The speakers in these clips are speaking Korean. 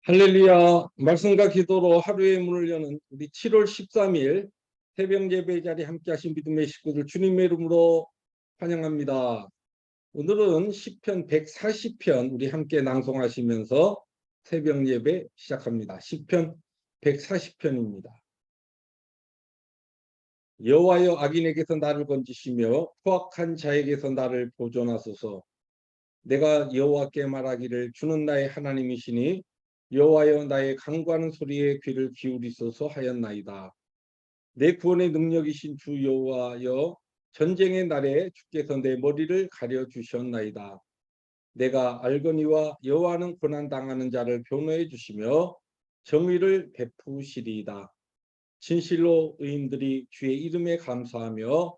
할렐루야. 말씀과 기도로 하루의 문을 여는 우리 7월 13일 새벽 예배 자리에 함께 하신 믿음의 식구들 주님의 이름으로 환영합니다. 오늘은 시편 140편 우리 함께 낭송하시면서 새벽 예배 시작합니다. 시편 140편입니다. 여호와여, 악인에게서 나를 건지시며 포악한 자에게서 나를 보존하소서. 내가 여호와께 말하기를 주는 나의 하나님이시니 여호와여, 나의 간구하는 소리에 귀를 기울이소서 하였나이다. 내 구원의 능력이신 주 여호와여, 전쟁의 날에 주께서 내 머리를 가려주셨나이다. 내가 알거니와 여호와는 고난당하는 자를 변호해 주시며 정의를 베푸시리이다. 진실로 의인들이 주의 이름에 감사하며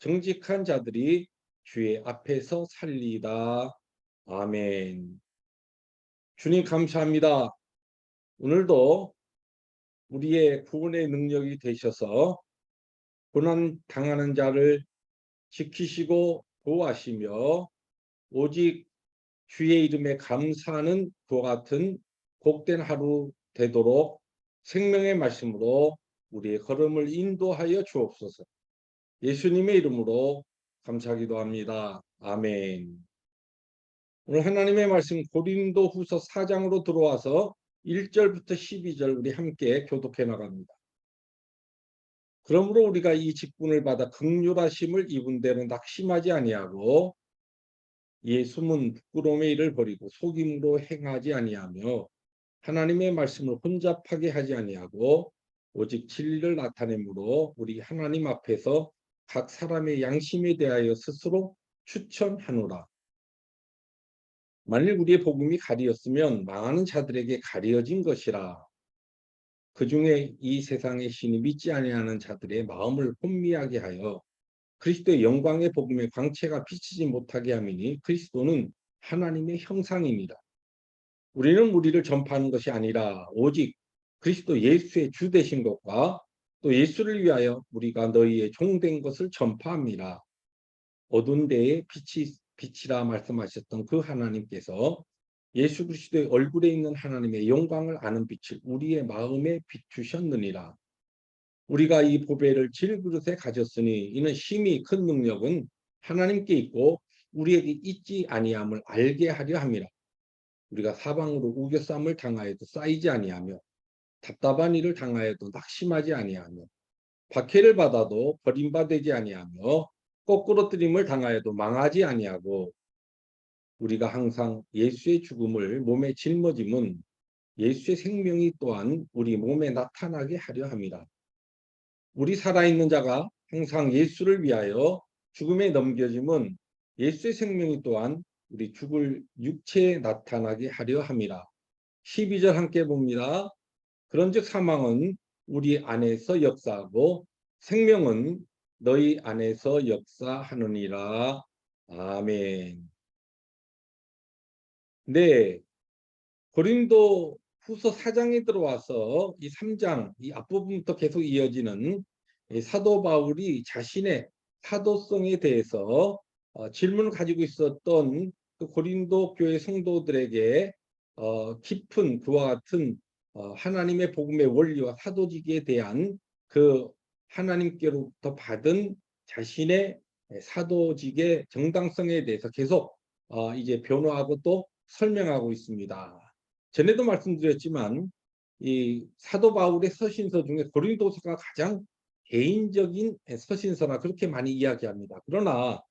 정직한 자들이 주의 앞에서 살리이다. 아멘. 주님 감사합니다. 오늘도 우리의 구원의 능력이 되셔서 고난 당하는 자를 지키시고 보호하시며 오직 주의 이름에 감사하는 그와 같은 복된 하루 되도록 생명의 말씀으로 우리의 걸음을 인도하여 주옵소서. 예수님의 이름으로 감사하기도 합니다. 아멘. 오늘 하나님의 말씀 고린도후서 4장으로 들어와서 1절부터 12절 우리 함께 교독해 나갑니다. 그러므로 우리가 이 직분을 받아 긍휼하심을 입은 대로 낙심하지 아니하고 이에 숨은 부끄러움의 일을 버리고 속임으로 행하지 아니하며 하나님의 말씀을 혼잡하게 하지 아니하고 오직 진리를 나타내므로 우리 하나님 앞에서 각 사람의 양심에 대하여 스스로 추천하노라. 만일 우리의 복음이 가리었으면 망하는 자들에게 가려진 것이라. 그 중에 이 세상의 신이 믿지 아니하는 자들의 마음을 혼미하게 하여 그리스도의 영광의 복음의 광채가 비치지 못하게 함이니 그리스도는 하나님의 형상입니다. 우리는 무리를 전파하는 것이 아니라 오직 그리스도 예수의 주 되신 것과 또 예수를 위하여 우리가 너희의 종된 것을 전파합니다. 어두운 데에 빛이라 말씀하셨던 그 하나님께서 예수 그리스도의 얼굴에 있는 하나님의 영광을 아는 빛을 우리의 마음에 비추셨느니라. 우리가 이 보배를 질그릇에 가졌으니 이는 심히 큰 능력은 하나님께 있고 우리에게 있지 아니함을 알게 하려 함이라. 우리가 사방으로 우겨쌈을 당하여도 쌓이지 아니하며 답답한 일을 당하여도 낙심하지 아니하며 박해를 받아도 버림받지 아니하며 거꾸러뜨림을 당하여도 망하지 아니하고 우리가 항상 예수의 죽음을 몸에 짊어짐은 예수의 생명이 또한 우리 몸에 나타나게 하려 함이라. 우리 살아있는 자가 항상 예수를 위하여 죽음에 넘겨짐은 예수의 생명이 또한 우리 죽을 육체에 나타나게 하려 함이라. 12절 함께 봅니다. 그런즉 사망은 우리 안에서 역사하고 생명은 너희 안에서 역사하느니라. 아멘. 네, 고린도 후서 4장에 들어와서 이 3장, 이 앞부분부터 계속 이어지는 사도 바울이 자신의 사도성에 대해서 질문을 가지고 있었던 그 고린도 교회 성도들에게 깊은 그와 같은 하나님의 복음의 원리와 사도직에 대한 그 하나님께로부터 받은 자신의 사도직의 정당성에 대해서 계속 이제 변호하고 또 설명하고 있습니다. 전에도 말씀드렸지만 이 사도 바울의 서신서 중에 고린도서가 가장 개인적인 서신서라 그렇게 많이 이야기합니다. 그러나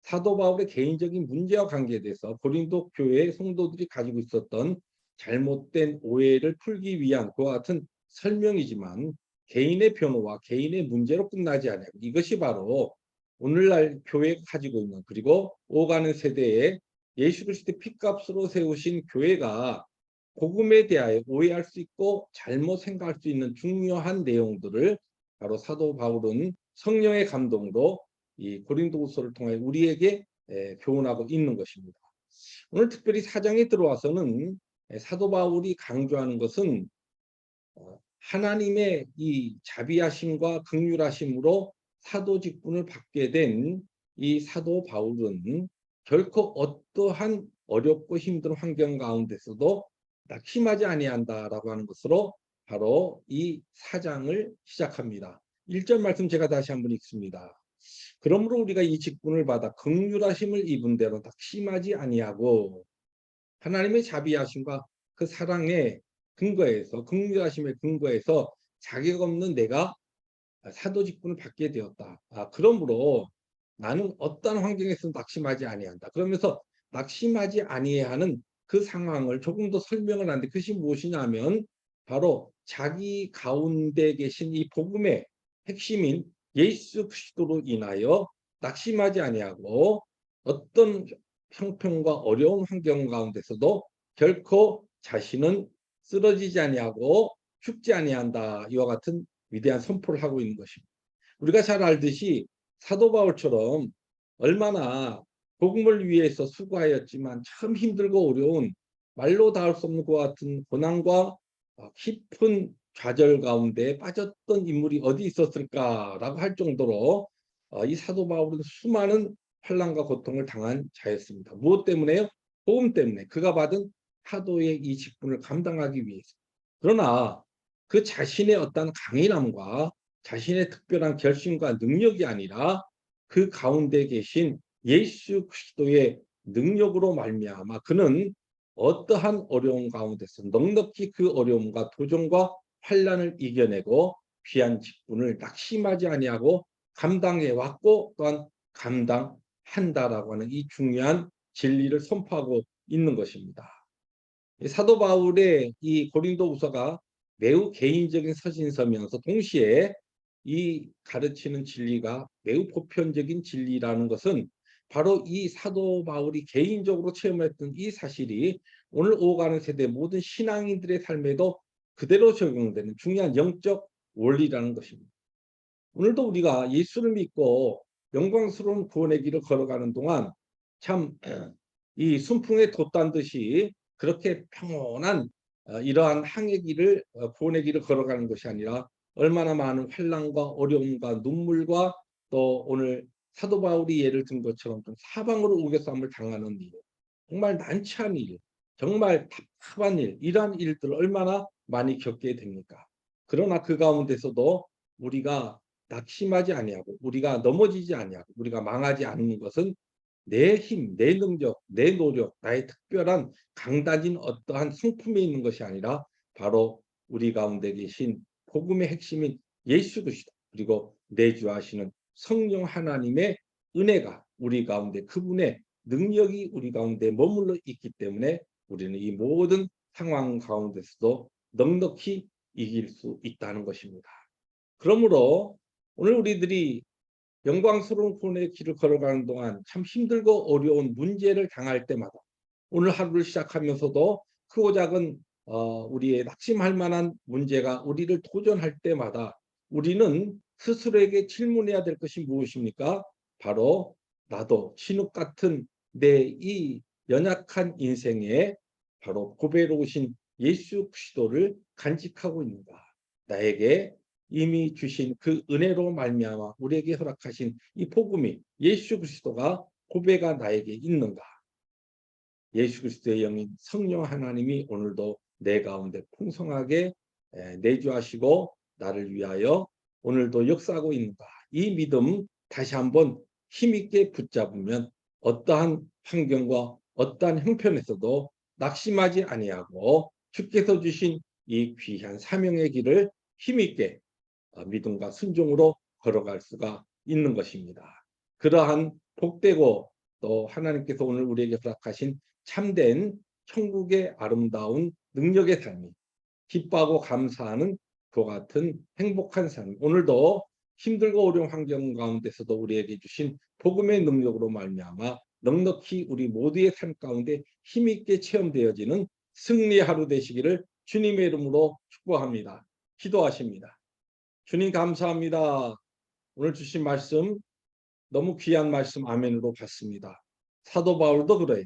사도 바울의 개인적인 문제와 관계돼서 고린도 교회 성도들이 가지고 있었던 잘못된 오해를 풀기 위한 그와 같은 설명이지만 개인의 변호와 개인의 문제로 끝나지 않아요. 이것이 바로 오늘날 교회가 가지고 있는 그리고 오가는 세대에 예수 그리스도의 피값으로 세우신 교회가 복음에 대하여 오해할 수 있고 잘못 생각할 수 있는 중요한 내용들을 바로 사도 바울은 성령의 감동으로 이 고린도후서를 통해 우리에게 교훈하고 있는 것입니다. 오늘 특별히 4장에 들어와서는 사도 바울이 강조하는 것은 하나님의 이 자비하심과 긍휼하심으로 사도 직분을 받게 된 이 사도 바울은 결코 어떠한 어렵고 힘든 환경 가운데서도 낙심하지 아니한다라고 하는 것으로 바로 이 4장을 시작합니다. 1절 말씀 제가 다시 한번 읽습니다. 그러므로 우리가 이 직분을 받아 긍휼하심을 입은 대로 낙심하지 아니하고 하나님의 자비하심과 그 사랑의 근거에서 긍휼하심의 근거에서 자격 없는 내가 사도 직분을 받게 되었다. 그러므로 나는 어떤 환경에서 낙심하지 아니한다. 그러면서 낙심하지 아니하는 그 상황을 조금 더 설명을 하는데 그것이 무엇이냐면 바로 자기 가운데 계신 이 복음의 핵심인 예수 그리스도로 인하여 낙심하지 아니하고 어떤 형편과 어려운 환경 가운데서도 결코 자신은 쓰러지지 아니하고 죽지 아니한다. 이와 같은 위대한 선포를 하고 있는 것입니다. 우리가 잘 알듯이 사도 바울처럼 얼마나 복음을 위해서 수고하였지만 참 힘들고 어려운 말로 닿을 수 없는 그와 같은 고난과 깊은 좌절 가운데 빠졌던 인물이 어디 있었을까라고 할 정도로 이 사도 바울은 수많은 환난과 고통을 당한 자였습니다. 무엇 때문에요? 복음 때문에. 그가 받은 사도의 이 직분을 감당하기 위해서. 그러나 그 자신의 어떤 강인함과 자신의 특별한 결심과 능력이 아니라 그 가운데 계신 예수 그리스도의 능력으로 말미암아 그는 어떠한 어려움 가운데서 넉넉히 그 어려움과 도전과 환난을 이겨내고 귀한 직분을 낙심하지 아니하고 감당해 왔고 또한 감당한다라고 하는 이 중요한 진리를 선포하고 있는 것입니다. 사도 바울의 이 고린도후서가 매우 개인적인 서신서면서 동시에 이 가르치는 진리가 매우 보편적인 진리라는 것은 바로 이 사도 바울이 개인적으로 체험했던 이 사실이 오늘 오가는 세대 모든 신앙인들의 삶에도 그대로 적용되는 중요한 영적 원리라는 것입니다. 오늘도 우리가 예수를 믿고 영광스러운 구원의 길을 걸어가는 동안 참 이 순풍에 돛단 듯이 그렇게 평온한 이러한 항해 길을 구원의 길을 걸어가는 것이 아니라 얼마나 많은 환난과 어려움과 눈물과 또 오늘 사도 바울이 예를 든 것처럼 좀 사방으로 우겨싸움을 당하는 일, 정말 난처한 일, 정말 답답한 일, 이러한 일들을 얼마나 많이 겪게 됩니까? 그러나 그 가운데서도 우리가 낙심하지 아니하고 우리가 넘어지지 아니하고 우리가 망하지 않는 것은 내 힘, 내 능력, 내 노력, 나의 특별한 강다진 어떠한 성품에 있는 것이 아니라 바로 우리 가운데 계신 복음의 핵심인 예수 그리스도 그리고 내주하시는 성령 하나님의 은혜가 우리 가운데 그분의 능력이 우리 가운데 머물러 있기 때문에 우리는 이 모든 상황 가운데서도 넉넉히 이길 수 있다는 것입니다. 그러므로 오늘 우리들이 영광스러운 구원의 길을 걸어가는 동안 참 힘들고 어려운 문제를 당할 때마다 오늘 하루를 시작하면서도 크고 작은 우리의 낙심할 만한 문제가 우리를 도전할 때마다 우리는 스스로에게 질문해야 될 것이 무엇입니까? 바로 나도 진흙 같은 내 이 연약한 인생에 바로 보배로우신 예수 그리스도를 간직하고 있는가? 나에게 이미 주신 그 은혜로 말미암아 우리에게 허락하신 이 복음이 예수 그리스도가 고배가 나에게 있는가? 예수 그리스도의 영인 성령 하나님이 오늘도 내 가운데 풍성하게 내주하시고 나를 위하여 오늘도 역사하고 있는가? 이 믿음 다시 한번 힘있게 붙잡으면 어떠한 환경과 어떠한 형편에서도 낙심하지 아니하고 주께서 주신 이 귀한 사명의 길을 힘있게 믿음과 순종으로 걸어갈 수가 있는 것입니다. 그러한 복되고 또 하나님께서 오늘 우리에게 허락하신 참된 천국의 아름다운 능력의 삶이 기뻐하고 감사하는 그와 같은 행복한 삶. 오늘도 힘들고 어려운 환경 가운데서도 우리에게 주신 복음의 능력으로 말미암아 넉넉히 우리 모두의 삶 가운데 힘있게 체험되어지는 승리의 하루 되시기를 주님의 이름으로 축복합니다. 기도하십니다. 주님 감사합니다. 오늘 주신 말씀 너무 귀한 말씀 아멘으로 받습니다. 사도 바울도 그래.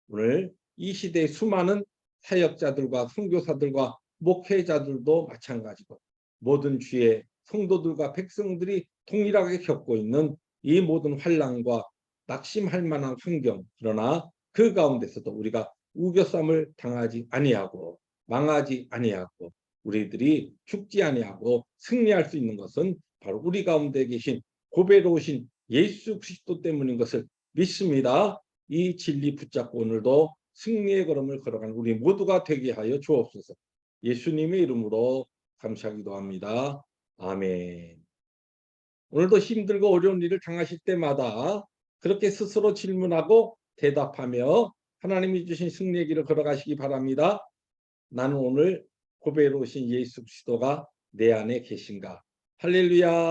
오늘 이 시대의 수많은 사역자들과 선교사들과 목회자들도 마찬가지고 모든 주의 성도들과 백성들이 동일하게 겪고 있는 이 모든 환난과 낙심할 만한 환경 그러나 그 가운데서도 우리가 우겨쌈을 당하지 아니하고 망하지 아니하고 우리들이 죽지 아니하고 승리할 수 있는 것은 바로 우리 가운데 계신 보배로우신 예수 그리스도 때문인 것을 믿습니다. 이 진리 붙잡고 오늘도 승리의 걸음을 걸어가는 우리 모두가 되게 하여 주옵소서. 예수님의 이름으로 감사하기도 합니다. 아멘. 오늘도 힘들고 어려운 일을 당하실 때마다 그렇게 스스로 질문하고 대답하며 하나님이 주신 승리의 길을 걸어가시기 바랍니다. 나는 오늘 보배로우신 예수 그리스도가 내 안에 계신가? 할렐루야.